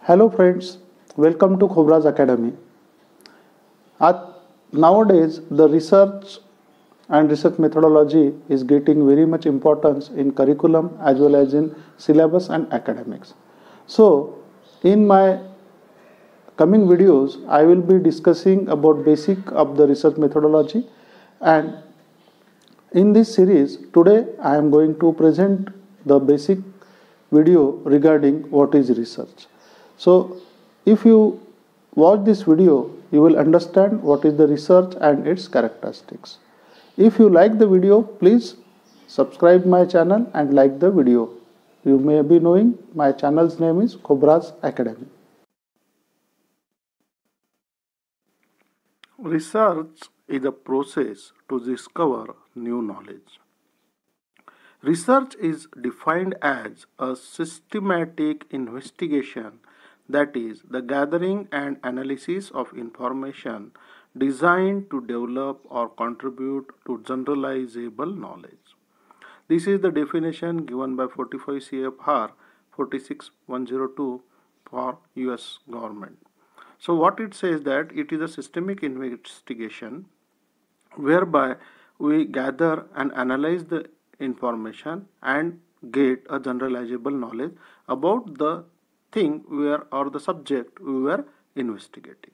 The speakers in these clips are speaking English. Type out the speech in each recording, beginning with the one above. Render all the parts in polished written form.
Hello friends, welcome to Khobraz Academy. Nowadays, the research and research methodology is getting very much importance in curriculum as well as in syllabus and academics. So, in my coming videos, I will be discussing about basic of the research methodology, and in this series today I am going to present the basic video regarding what is research. So, if you watch this video, you will understand what is the research and its characteristics. If you like the video, please subscribe my channel and like the video. You may be knowing my channel's name is Khobraz Academy. Research is a process to discover new knowledge. Research is defined as a systematic investigation, that is, the gathering and analysis of information designed to develop or contribute to generalizable knowledge. This is the definition given by 45 CFR 46102 for US government. So what it says that it is a systemic investigation whereby we gather and analyze the information and get a generalizable knowledge about the thing or the subject we were investigating.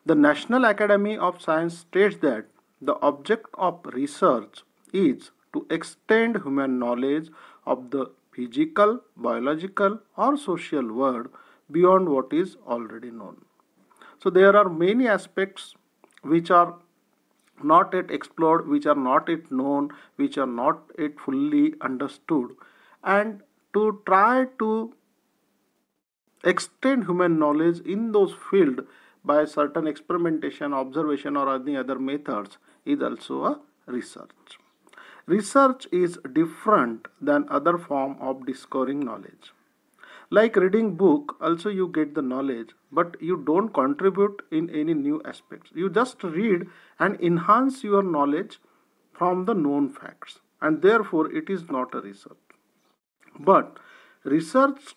The National Academy of Science states that the object of research is to extend human knowledge of the physical, biological or social world beyond what is already known. So there are many aspects which are not yet explored, which are not yet known, which are not yet fully understood, and to try to extend human knowledge in those fields by certain experimentation, observation or any other methods is also a research. Research is different than other form of discovering knowledge. Like reading book, also you get the knowledge, but you don't contribute in any new aspects. You just read and enhance your knowledge from the known facts, and therefore it is not a research. But research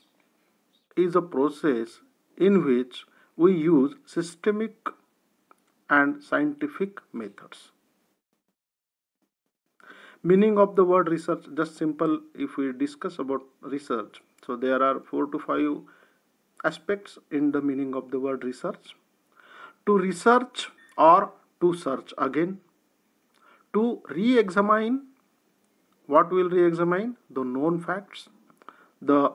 is a process in which we use systemic and scientific methods. Meaning of the word research, just simple if we discuss about research. So there are 4 to 5 aspects in the meaning of the word research. To research or to search again. To re-examine, what will re-examine? The known facts, the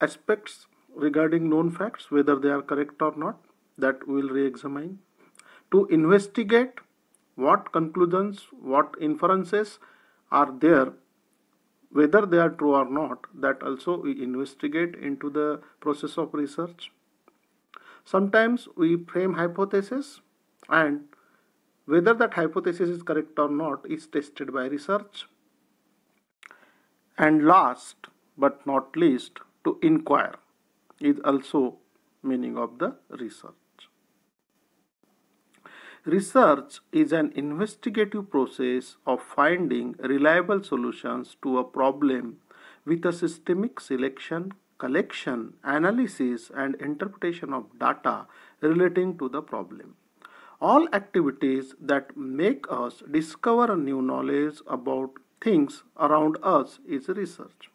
aspects regarding known facts, whether they are correct or not, that we will re-examine. To investigate, what conclusions, what inferences are there, whether they are true or not, that also we investigate into the process of research. Sometimes we frame hypothesis, and whether that hypothesis is correct or not is tested by research. And last but not least, to inquire is also meaning of the research. Research is an investigative process of finding reliable solutions to a problem with a systemic selection, collection, analysis, and interpretation of data relating to the problem. All activities that make us discover new knowledge about things around us is research.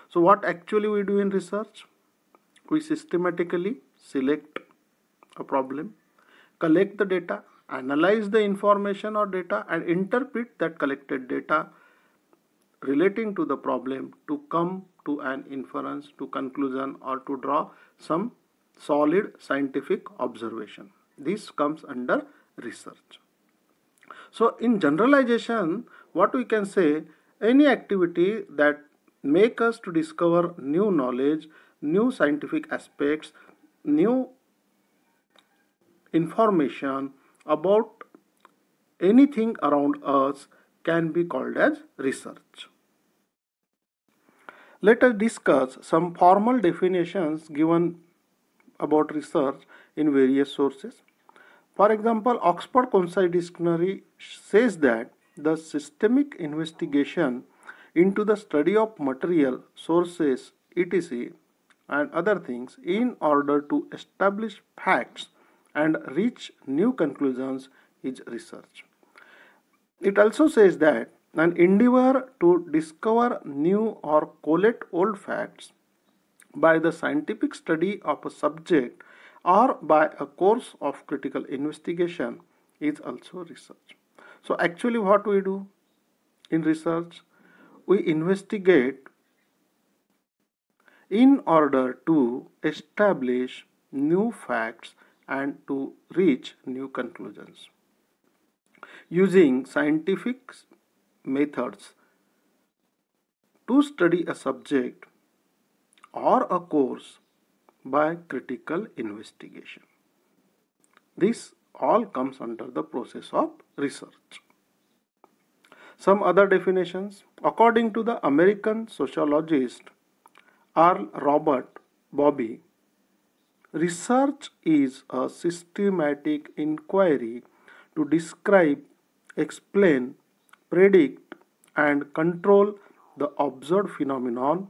So what actually we do in research? We systematically select a problem, collect the data, analyze the information or data, and interpret that collected data relating to the problem to come to an inference, to conclusion, or to draw some solid scientific observation. This comes under research. So in generalization, what we can say, any activity that make us to discover new knowledge, new scientific aspects, new information about anything around us can be called as research. Let us discuss some formal definitions given about research in various sources. For example, Oxford Concise Dictionary says that the systemic investigation into the study of material, sources, etc., and other things in order to establish facts and reach new conclusions is research. It also says that an endeavor to discover new or collect old facts by the scientific study of a subject or by a course of critical investigation is also research. So, actually, what we do in research, we investigate in order to establish new facts and to reach new conclusions. Using scientific methods to study a subject or a course by critical investigation. This all comes under the process of research. Some other definitions. According to the American sociologist Earl Robert Bobby, research is a systematic inquiry to describe, explain, predict, and control the observed phenomenon.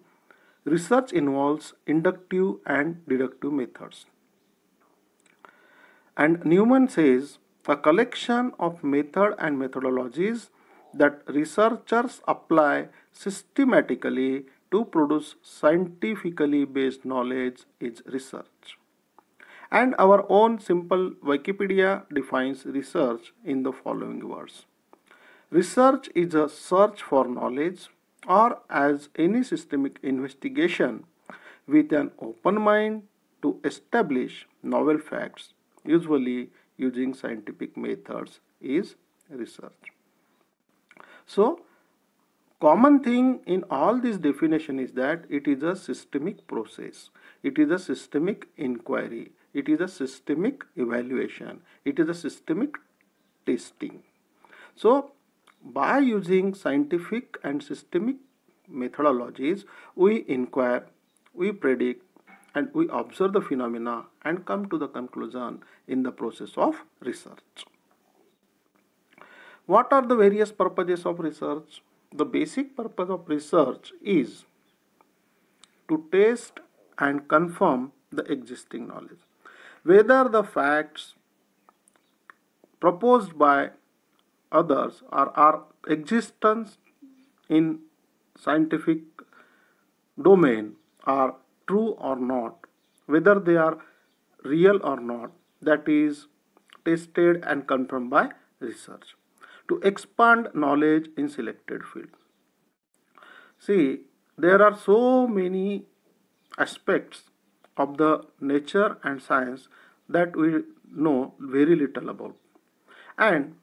Research involves inductive and deductive methods. And Newman says a collection of method and methodologies that researchers apply systematically to produce scientifically based knowledge is research. And our own simple Wikipedia defines research in the following words. Research is a search for knowledge, or as any systemic investigation with an open mind to establish novel facts, usually using scientific methods, is research. So, common thing in all this definition is that it is a systemic process, it is a systemic inquiry, it is a systemic evaluation, it is a systemic testing. So, by using scientific and systemic methodologies, we inquire, we predict, and we observe the phenomena and come to the conclusion in the process of research. What are the various purposes of research? The basic purpose of research is to test and confirm the existing knowledge. Whether the facts proposed by others or our existence in scientific domain are true or not, whether they are real or not, that is tested and confirmed by research to expand knowledge in selected field. See, there are so many aspects of the nature and science that we know very little about, and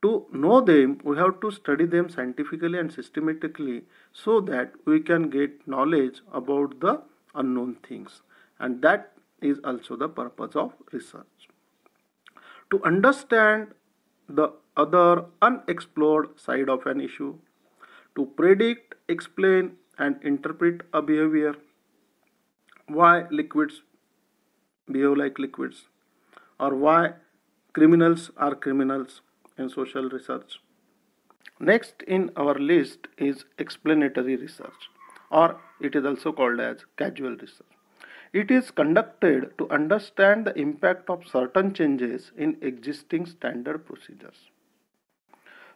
to know them, we have to study them scientifically and systematically so that we can get knowledge about the unknown things. And that is also the purpose of research. To understand the other unexplored side of an issue, to predict, explain, and interpret a behavior, why liquids behave like liquids, or why criminals are criminals in social research. Next in our list is explanatory research, or it is also called as casual research. It is conducted to understand the impact of certain changes in existing standard procedures.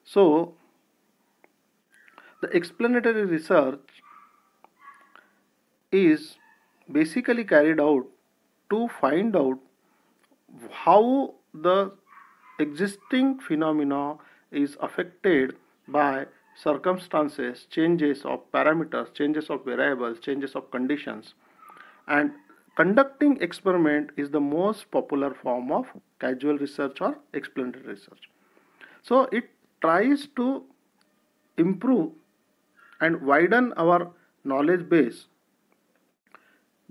So, the explanatory research is basically carried out to find out how the existing phenomena is affected by circumstances, changes of parameters, changes of variables, changes of conditions, and conducting experiment is the most popular form of casual research or explanatory research. So it tries to improve and widen our knowledge base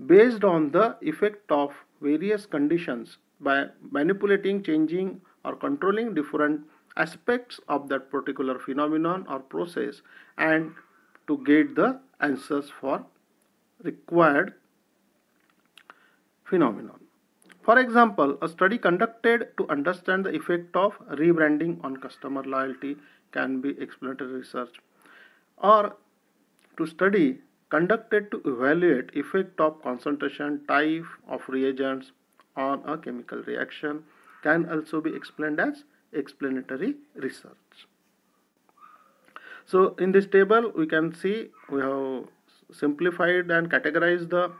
based on the effect of various conditions by manipulating, changing, or controlling different aspects of that particular phenomenon or process, and to get the answers for required phenomenon. For example, a study conducted to understand the effect of rebranding on customer loyalty can be explanatory research, or to study conducted to evaluate effect of concentration, type of reagents on a chemical reaction can also be explained as explanatory research. So in this table we can see we have simplified and categorized the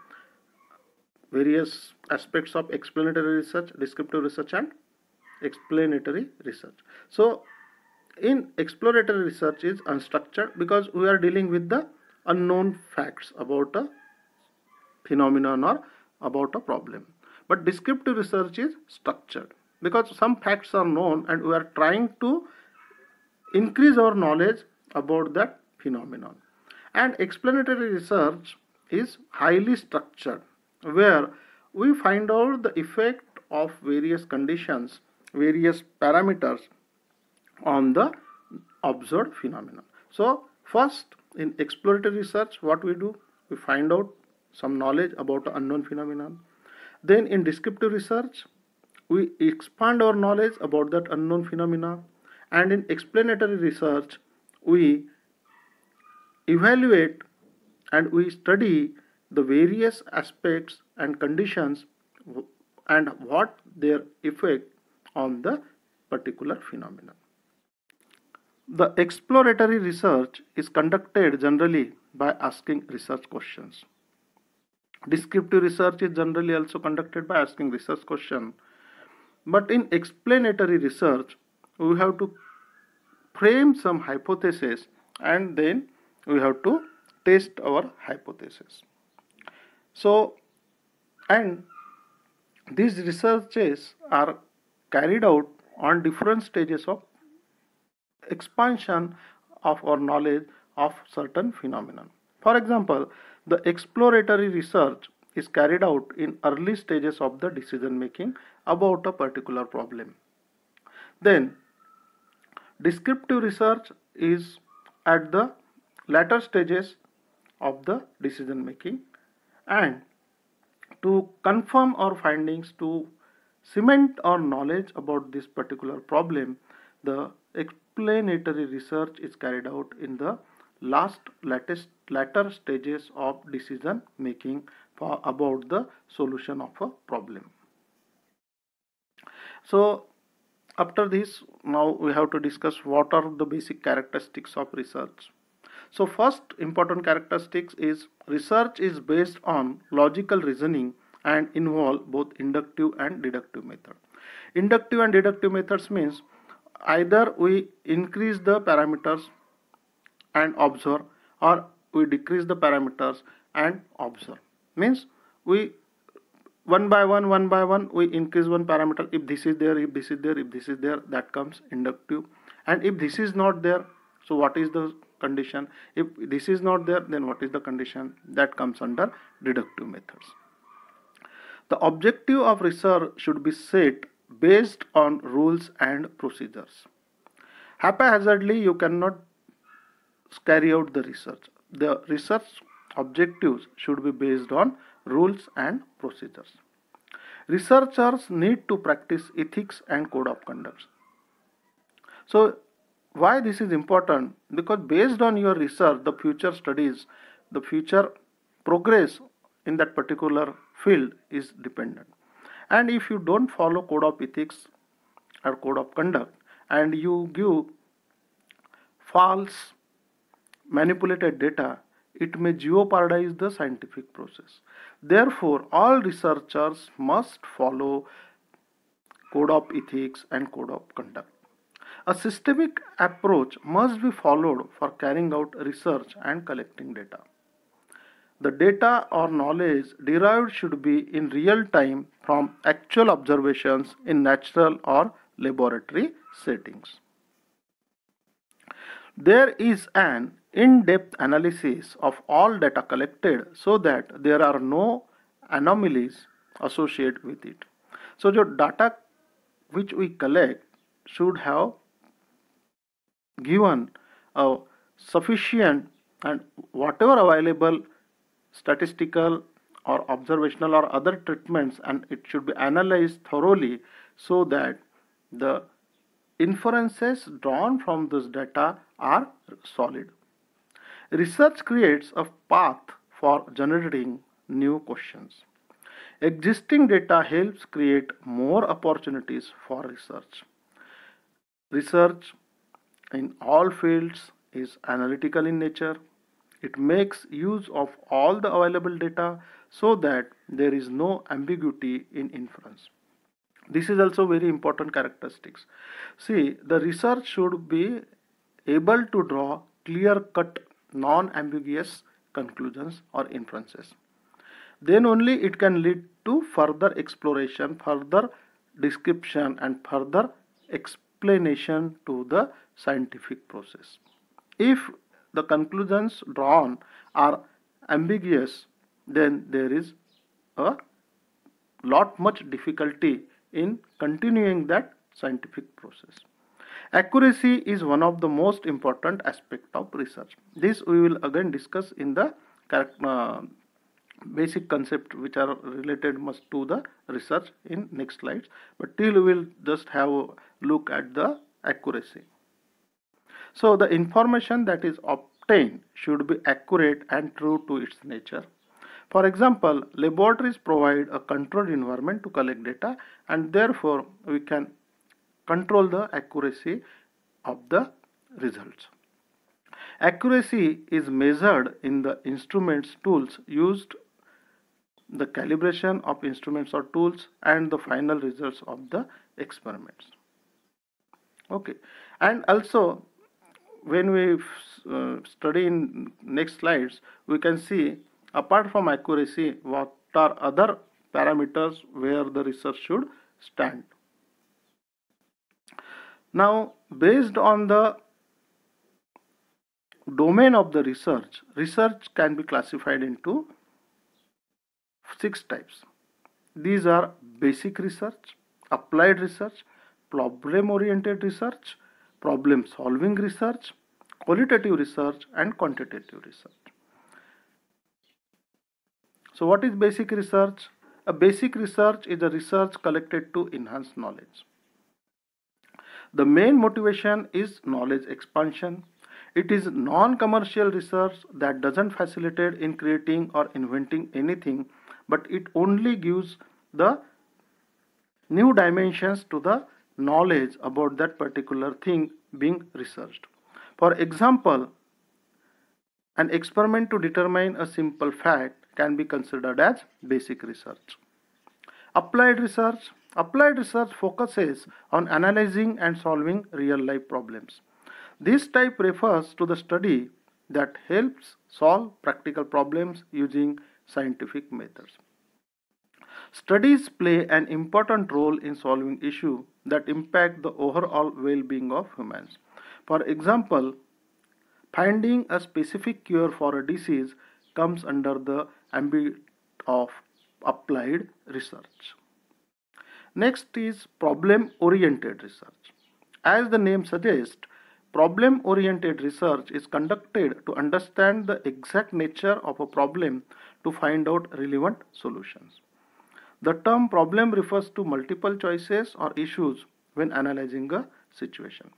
various aspects of explanatory research, descriptive research and explanatory research. So in exploratory research is unstructured because we are dealing with the unknown facts about a phenomenon or about a problem. But descriptive research is structured because some facts are known and we are trying to increase our knowledge about that phenomenon. And explanatory research is highly structured where we find out the effect of various conditions, various parameters on the observed phenomenon. So first in exploratory research what we do, we find out some knowledge about an unknown phenomenon. Then in descriptive research we expand our knowledge about that unknown phenomena, and in explanatory research we evaluate and we study the various aspects and conditions and what their effect on the particular phenomenon. The exploratory research is conducted generally by asking research questions. Descriptive research is generally also conducted by asking research questions. But in explanatory research, we have to frame some hypothesis and then we have to test our hypothesis. So, and these researches are carried out on different stages of expansion of our knowledge of certain phenomenon. For example, the exploratory research is carried out in early stages of the decision making about a particular problem. Then descriptive research is at the latter stages of the decision making, and to confirm our findings, to cement our knowledge about this particular problem, the explanatory research is carried out in the latter stages of decision making for about the solution of a problem. So after this, now we have to discuss what are the basic characteristics of research. So first important characteristics is research is based on logical reasoning and involve both inductive and deductive method. Inductive and deductive methods means either we increase the parameters and observe, or we decrease the parameters and observe. Means we one by one we increase one parameter. If this is there, if this is there, if this is there, that comes inductive. And if this is not there, so what is the condition? If this is not there, then what is the condition? That comes under deductive methods. The objective of research should be set based on rules and procedures. Haphazardly you cannot carry out the research. The research objectives should be based on rules and procedures. Researchers need to practice ethics and code of conduct. So why this is important? Because based on your research, the future studies, the future progress in that particular field is dependent. And if you don't follow code of ethics or code of conduct and you give false manipulated data, it may jeopardize the scientific process. Therefore, all researchers must follow code of ethics and code of conduct. A systemic approach must be followed for carrying out research and collecting data. The data or knowledge derived should be in real time from actual observations in natural or laboratory settings. There is an in-depth analysis of all data collected so that there are no anomalies associated with it. So the data which we collect should have given a sufficient and whatever available statistical or observational or other treatments, and it should be analyzed thoroughly so that the inferences drawn from this data are solid. Research creates a path for generating new questions. Existing data helps create more opportunities for research. Research in all fields is analytical in nature. It makes use of all the available data so that there is no ambiguity in inference. This is also very important characteristics. See, the research should be able to draw clear-cut, non-ambiguous conclusions or inferences. Then only it can lead to further exploration, further description and further explanation to the scientific process. If the conclusions drawn are ambiguous, then there is a much difficulty in continuing that scientific process. Accuracy is one of the most important aspect of research. This we will again discuss in the basic concept which are related much to the research in next slides, but till we will just have a look at the accuracy. So the information that is obtained should be accurate and true to its nature. For example, laboratories provide a controlled environment to collect data, and therefore we can control the accuracy of the results. Accuracy is measured in the instruments, tools used, the calibration of instruments or tools, and the final results of the experiments. Okay, and also when we study in next slides, we can see apart from accuracy what are other parameters where the research should stand. Now, based on the domain of the research, research can be classified into 6 types. These are basic research, applied research, problem-oriented research, problem-solving research, qualitative research, and quantitative research. So what is basic research? A basic research is a research collected to enhance knowledge. The main motivation is knowledge expansion. It is non-commercial research that doesn't facilitate in creating or inventing anything, but it only gives the new dimensions to the knowledge about that particular thing being researched. For example, an experiment to determine a simple fact can be considered as basic research. Applied research. Applied research focuses on analyzing and solving real-life problems. This type refers to the study that helps solve practical problems using scientific methods. Studies play an important role in solving issues that impact the overall well-being of humans. For example, finding a specific cure for a disease comes under the ambit of applied research. Next is problem-oriented research. As the name suggests, problem-oriented research is conducted to understand the exact nature of a problem to find out relevant solutions. The term problem refers to multiple choices or issues when analyzing a situation.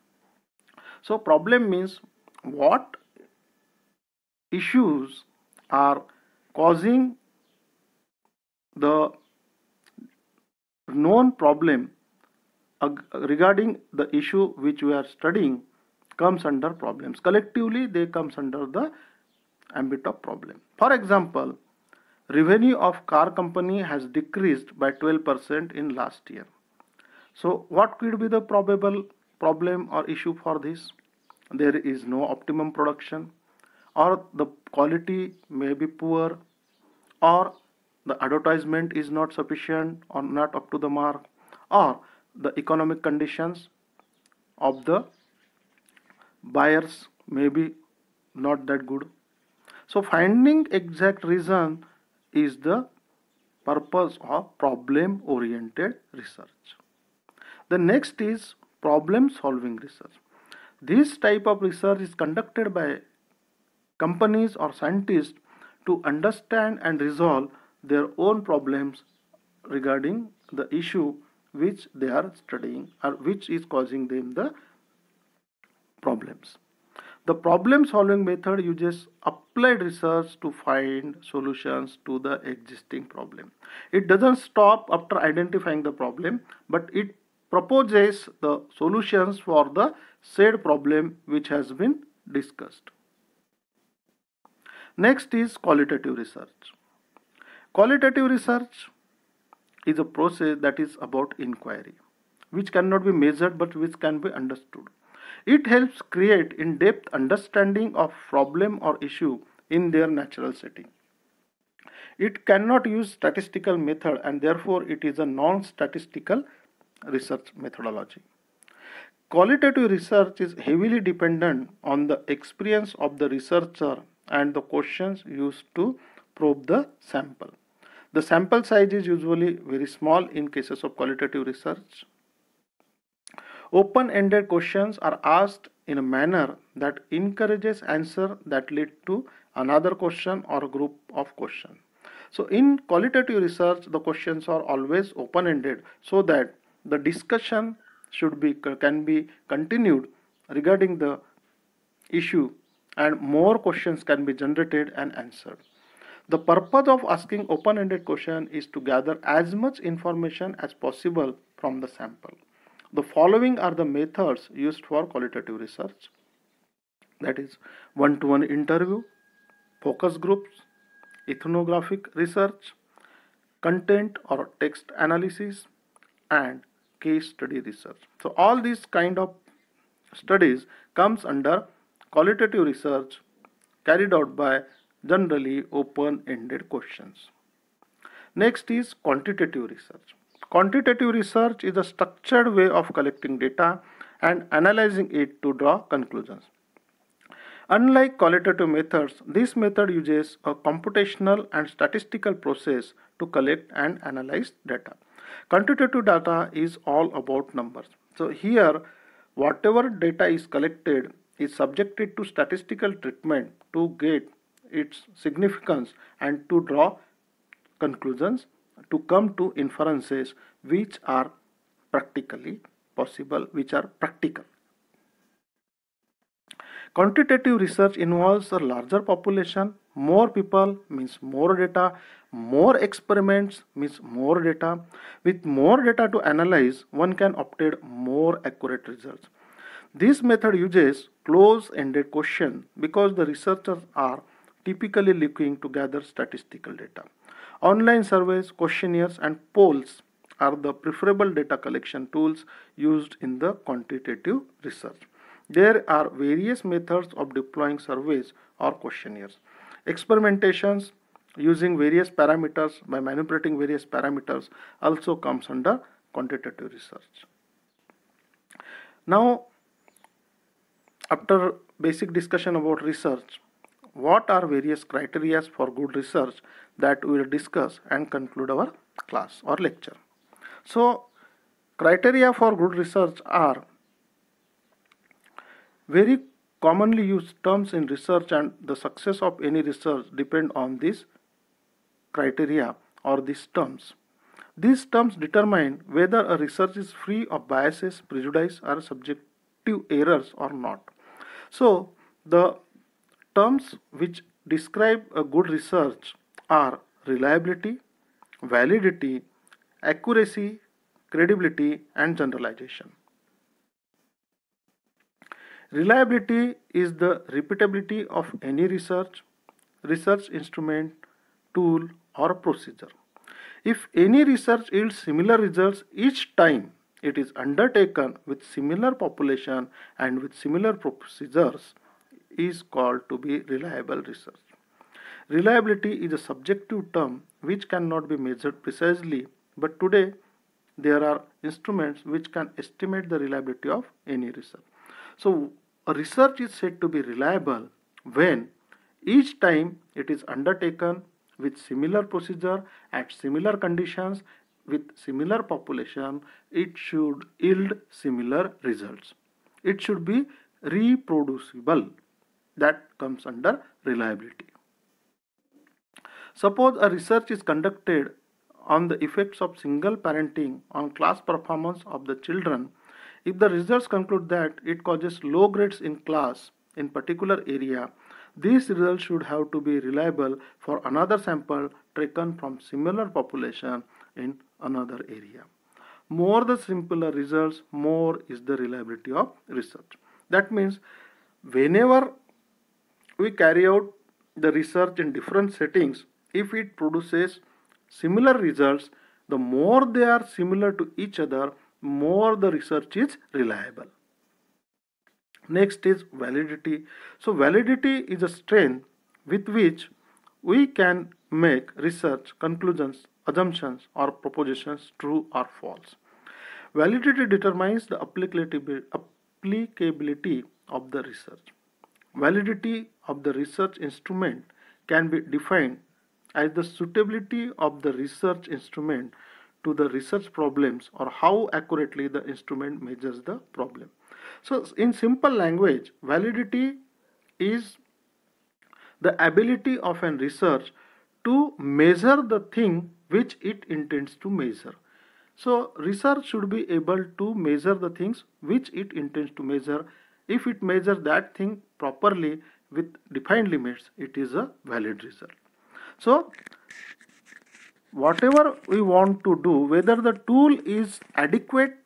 So problem means what issues are causing the known problem regarding the issue which we are studying comes under problems. Collectively, they comes under the ambit of problem. For example, revenue of car company has decreased by 12% in last year. So what could be the probable problem or issue for this? There is no optimum production, or the quality may be poor, or the advertisement is not sufficient or not up to the mark, or the economic conditions of the buyers may be not that good. So finding exact reason is the purpose of problem oriented research. The next is problem solving research. This type of research is conducted by companies or scientists to understand and resolve their own problems regarding the issue which they are studying or which is causing them the problems. The problem solving method uses applied research to find solutions to the existing problem. It doesn't stop after identifying the problem, but it proposes the solutions for the said problem which has been discussed. Next is qualitative research. Qualitative research is a process that is about inquiry, which cannot be measured but which can be understood. It helps create in-depth understanding of problem or issue in their natural setting. It cannot use statistical method and therefore it is a non-statistical research methodology. Qualitative research is heavily dependent on the experience of the researcher and the questions used to probe the sample. The sample size is usually very small in cases of qualitative research. Open-ended questions are asked in a manner that encourages answer that lead to another question or group of questions. So in qualitative research, the questions are always open-ended so that the discussion can be continued regarding the issue and more questions can be generated and answered. The purpose of asking open-ended question is to gather as much information as possible from the sample. The following are the methods used for qualitative research, that is one-to-one interview, focus groups, ethnographic research, content or text analysis, and case study research. So all these kind of studies comes under qualitative research carried out by generally open-ended questions. Next is quantitative research. Quantitative research is a structured way of collecting data and analyzing it to draw conclusions. Unlike qualitative methods, this method uses a computational and statistical process to collect and analyze data. Quantitative data is all about numbers. So here, whatever data is collected is subjected to statistical treatment to get its significance and to draw conclusions, to come to inferences which are practically possible, which are practical. Quantitative research involves a larger population. More people means more data. More experiments means more data. With more data to analyze, one can obtain more accurate results. This method uses close-ended questions because the researchers are typically looking to gather statistical data. Online surveys, questionnaires, and polls are the preferable data collection tools used in the quantitative research. There are various methods of deploying surveys or questionnaires. Experimentations using various parameters by manipulating various parameters also comes under quantitative research. Now, after basic discussion about research, what are various criteria for good research that we will discuss and conclude our class or lecture. So, criteria for good research are very commonly used terms in research, and the success of any research depend on these criteria or these terms. These terms determine whether a research is free of biases, prejudice, or subjective errors or not. So, the terms which describe a good research are reliability, validity, accuracy, credibility, and generalization. Reliability is the repeatability of any research instrument, tool, or procedure. If any research yields similar results each time it is undertaken with similar population and with similar procedures, is called to be reliable research. Reliability is a subjective term which cannot be measured precisely, but today there are instruments which can estimate the reliability of any research. So, a research is said to be reliable when each time it is undertaken with similar procedure at similar conditions with similar population, it should yield similar results. It should be reproducible. That comes under reliability. Suppose a research is conducted on the effects of single parenting on class performance of the children. If the results conclude that it causes low grades in class in particular area, these results should have to be reliable for another sample taken from similar population in another area. More the simpler results, more is the reliability of research. That means whenever we carry out the research in different settings, if it produces similar results, the more they are similar to each other, more the research is reliable. Next is validity. So validity is a strength with which we can make research conclusions, assumptions or propositions true or false. Validity determines the applicability of the research. Validity of the research instrument can be defined as the suitability of the research instrument to the research problems or how accurately the instrument measures the problem. So, in simple language, validity is the ability of an research to measure the thing which it intends to measure. So, research should be able to measure the things which it intends to measure. If it measures that thing properly with defined limits, it is a valid result. So, whatever we want to do, whether the tool is adequate,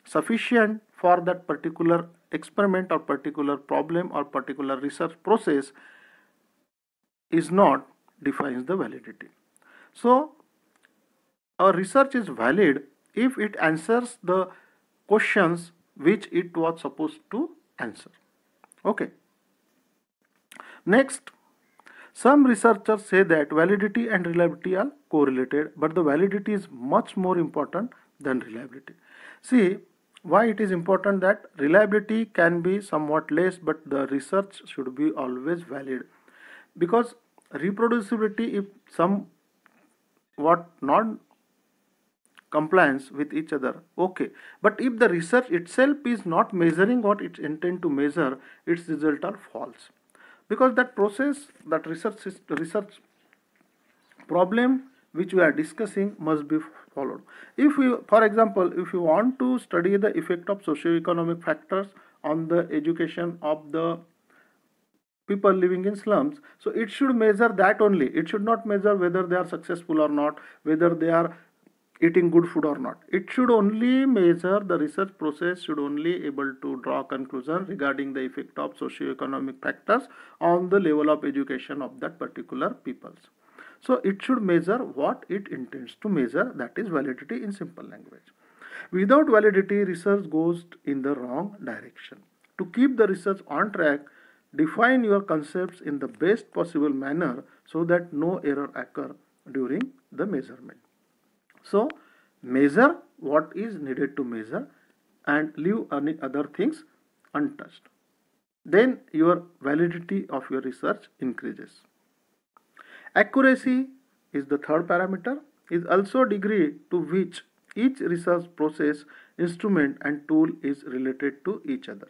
sufficient for that particular experiment or particular problem or particular research process, is not defines the validity. So, a research is valid if it answers the questions which it was supposed to answer. Okay. Next, some researchers say that validity and reliability are correlated, but the validity is much more important than reliability. See, why it is important that reliability can be somewhat less, but the research should be always valid. Because reproducibility, if somewhat not compliance with each other, okay. But if the research itself is not measuring what it intends to measure, its results are false. Because that process, that research problem which we are discussing must be followed. If we, for example, if you want to study the effect of socio-economic factors on the education of the people living in slums, so it should measure that only. It should not measure whether they are successful or not, whether they are eating good food or not. It should only measure, the research process should only able to draw conclusion regarding the effect of socio-economic factors on the level of education of that particular peoples. So it should measure what it intends to measure, that is validity in simple language. Without validity, research goes in the wrong direction. To keep the research on track, define your concepts in the best possible manner so that no error occur during the measurement. So, measure what is needed to measure and leave any other things untouched. Then your validity of your research increases. Accuracy is the third parameter, is also degree to which each research process, instrument and tool is related to each other.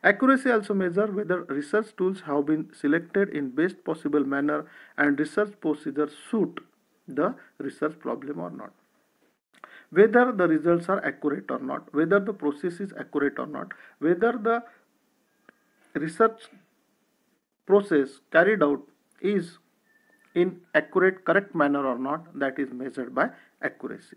Accuracy also measures whether research tools have been selected in best possible manner and research procedures suit the research problem or not. Whether the results are accurate or not, whether the process is accurate or not, whether the research process carried out is in accurate, correct manner or not, that is measured by accuracy.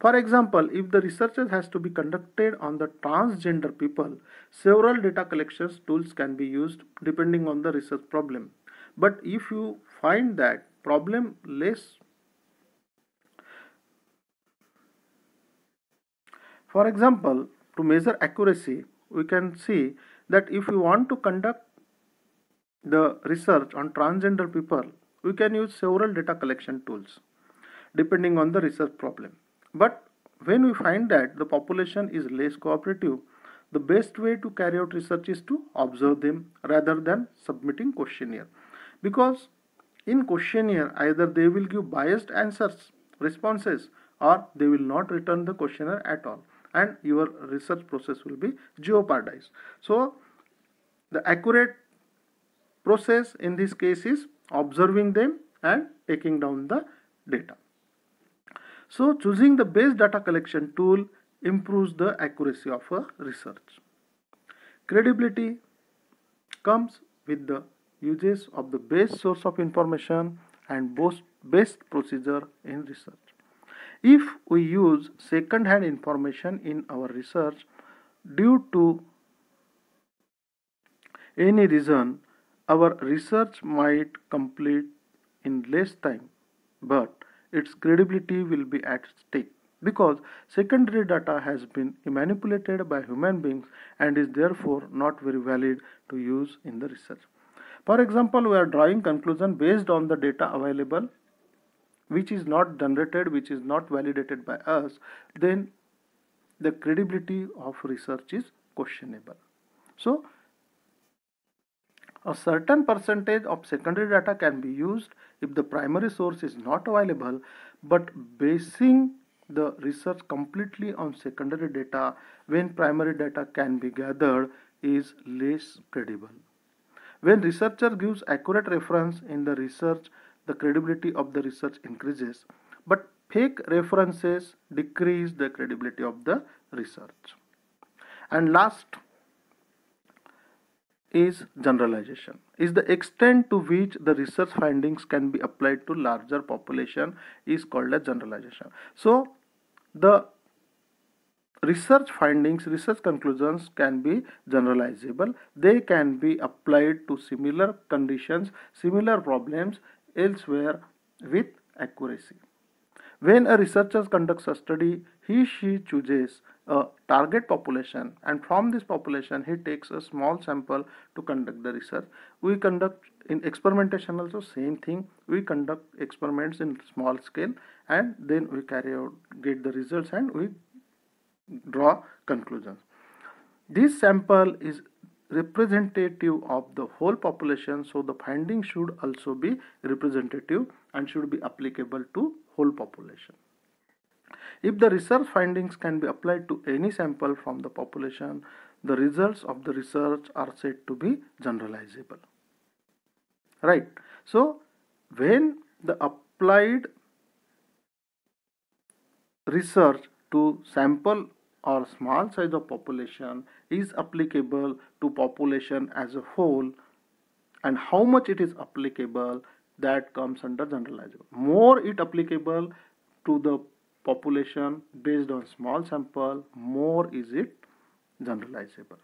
For example, if the research has to be conducted on the transgender people, several data collection tools can be used depending on the research problem. But if you find that problem less, for example, to measure accuracy, we can see that if we want to conduct the research on transgender people, we can use several data collection tools depending on the research problem. But when we find that the population is less cooperative, the best way to carry out research is to observe them rather than submitting questionnaire. Because in questionnaire, either they will give biased answers, responses, or they will not return the questionnaire at all, and your research process will be jeopardized. So the accurate process in this case is observing them and taking down the data. So choosing the best data collection tool improves the accuracy of a research. Credibility comes with the uses of the best source of information and best procedure in research. If we use second-hand information in our research due to any reason, our research might complete in less time, but its credibility will be at stake because secondary data has been manipulated by human beings and is therefore not very valid to use in the research. For example, we are drawing conclusion based on the data available which is not generated, which is not validated by us, then the credibility of research is questionable. So, a certain percentage of secondary data can be used if the primary source is not available, but basing the research completely on secondary data when primary data can be gathered is less credible. When researcher gives accurate reference in the research, the credibility of the research increases, but fake references decrease the credibility of the research. And last is generalization, is the extent to which the research findings can be applied to larger population is called as generalization. So the research findings, research conclusions can be generalizable. They can be applied to similar conditions, similar problems elsewhere with accuracy. When a researcher conducts a study, she chooses a target population, and from this population he takes a small sample to conduct the research. We conduct in experimentation also same thing. We conduct experiments in small scale and then we carry out, get the results, and we draw conclusions. This sample is representative of the whole population, so the findings should also be representative and should be applicable to whole population. If the research findings can be applied to any sample from the population, the results of the research are said to be generalizable. Right. So when the applied research to sample or small size of population is applicable to population as a whole, and how much it is applicable, that comes under generalizable. More it applicable to the population based on small sample, more is it generalizable.